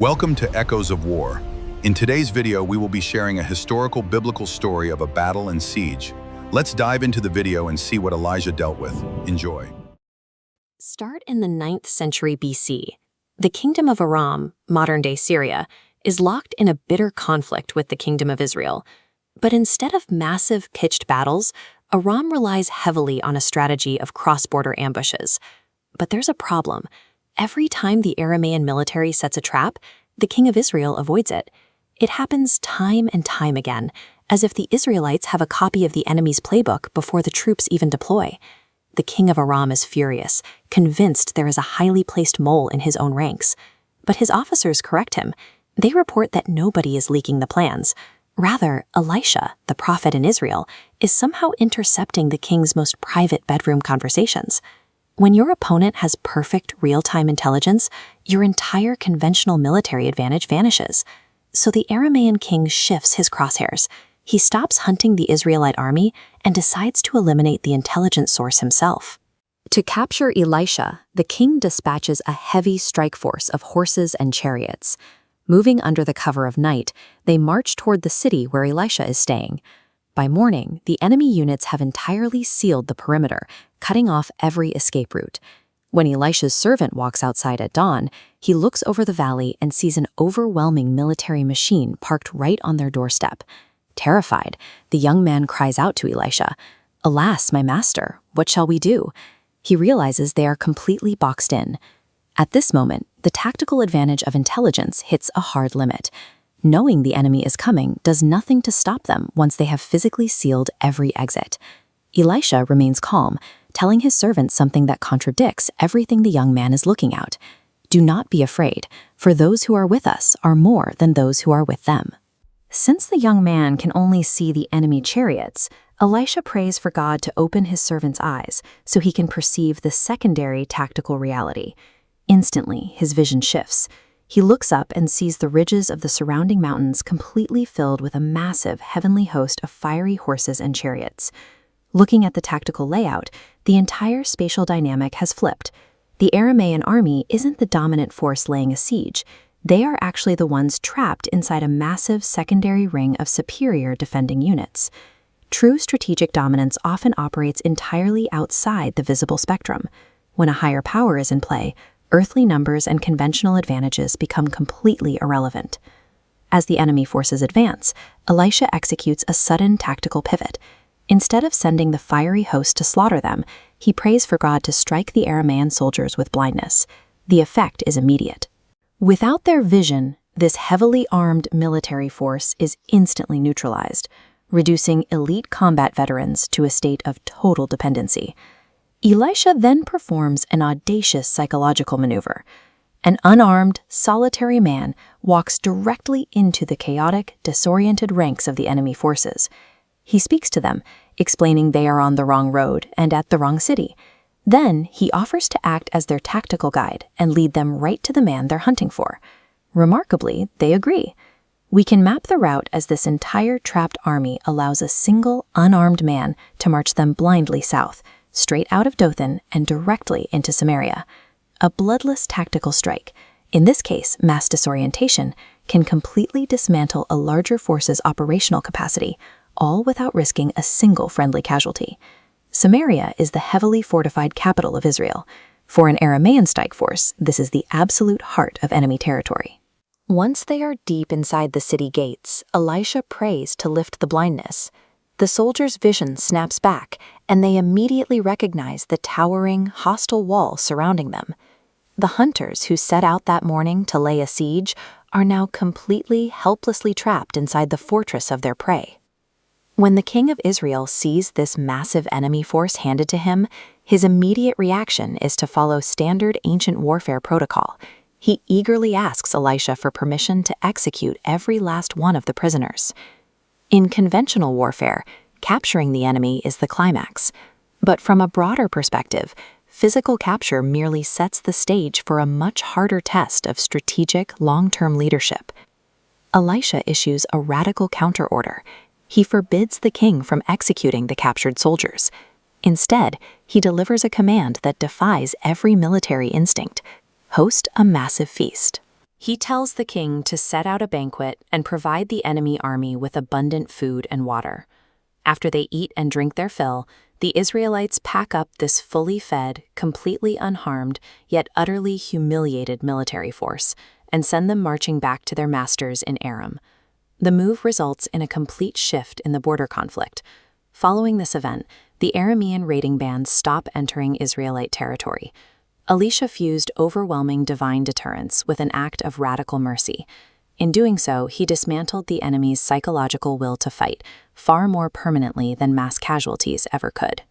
Welcome to Echoes of War. In today's video, we will be sharing a historical biblical story of a battle and siege. Let's dive into the video and see what Elijah dealt with. Enjoy. Start in the 9th century BC. The kingdom of Aram, modern-day Syria, is locked in a bitter conflict with the kingdom of Israel. But instead of massive pitched battles, Aram relies heavily on a strategy of cross-border ambushes. But there's a problem. Every time the Aramean military sets a trap, the king of Israel avoids it. It happens time and time again, as if the Israelites have a copy of the enemy's playbook before the troops even deploy. The king of Aram is furious, convinced there is a highly placed mole in his own ranks. But his officers correct him. They report that nobody is leaking the plans. Rather, Elisha, the prophet in Israel, is somehow intercepting the king's most private bedroom conversations. When your opponent has perfect real-time intelligence, your entire conventional military advantage vanishes. So the Aramean king shifts his crosshairs. He stops hunting the Israelite army and decides to eliminate the intelligence source himself. To capture Elisha, the king dispatches a heavy strike force of horses and chariots. Moving under the cover of night, they march toward the city where Elisha is staying. By morning, the enemy units have entirely sealed the perimeter, cutting off every escape route. When Elisha's servant walks outside at dawn, he looks over the valley and sees an overwhelming military machine parked right on their doorstep. Terrified, the young man cries out to Elisha, "Alas, my master, what shall we do?" He realizes they are completely boxed in. At this moment, the tactical advantage of intelligence hits a hard limit. Knowing the enemy is coming does nothing to stop them once they have physically sealed every exit. Elisha remains calm, telling his servant something that contradicts everything the young man is looking at. "Do not be afraid, for those who are with us are more than those who are with them." Since the young man can only see the enemy chariots, Elisha prays for God to open his servant's eyes so he can perceive the secondary tactical reality. Instantly, his vision shifts. He looks up and sees the ridges of the surrounding mountains completely filled with a massive heavenly host of fiery horses and chariots. Looking at the tactical layout, the entire spatial dynamic has flipped. The Aramean army isn't the dominant force laying a siege. They are actually the ones trapped inside a massive secondary ring of superior defending units. True strategic dominance often operates entirely outside the visible spectrum. When a higher power is in play, earthly numbers and conventional advantages become completely irrelevant. As the enemy forces advance, Elisha executes a sudden tactical pivot. Instead of sending the fiery host to slaughter them, he prays for God to strike the Aramean soldiers with blindness. The effect is immediate. Without their vision, this heavily armed military force is instantly neutralized, reducing elite combat veterans to a state of total dependency. Elisha then performs an audacious psychological maneuver. An unarmed, solitary man walks directly into the chaotic, disoriented ranks of the enemy forces. He speaks to them, explaining they are on the wrong road and at the wrong city. Then he offers to act as their tactical guide and lead them right to the man they're hunting for. Remarkably, they agree. We can map the route as this entire trapped army allows a single, unarmed man to march them blindly south, straight out of Dothan and directly into Samaria. A bloodless tactical strike, in this case mass disorientation, can completely dismantle a larger force's operational capacity, all without risking a single friendly casualty. Samaria is the heavily fortified capital of Israel. For an Aramean strike force, this is the absolute heart of enemy territory. Once they are deep inside the city gates, Elisha prays to lift the blindness. The soldiers' vision snaps back, and they immediately recognize the towering, hostile wall surrounding them. The hunters who set out that morning to lay a siege are now completely, helplessly trapped inside the fortress of their prey. When the king of Israel sees this massive enemy force handed to him, his immediate reaction is to follow standard ancient warfare protocol. He eagerly asks Elisha for permission to execute every last one of the prisoners. In conventional warfare, capturing the enemy is the climax. But from a broader perspective, physical capture merely sets the stage for a much harder test of strategic, long-term leadership. Elisha issues a radical counterorder. He forbids the king from executing the captured soldiers. Instead, he delivers a command that defies every military instinct: host a massive feast. He tells the king to set out a banquet and provide the enemy army with abundant food and water. After they eat and drink their fill, the Israelites pack up this fully fed, completely unharmed, yet utterly humiliated military force and send them marching back to their masters in Aram. The move results in a complete shift in the border conflict. Following this event, the Aramean raiding bands stop entering Israelite territory. Elisha fused overwhelming divine deterrence with an act of radical mercy. In doing so, he dismantled the enemy's psychological will to fight, far more permanently than mass casualties ever could.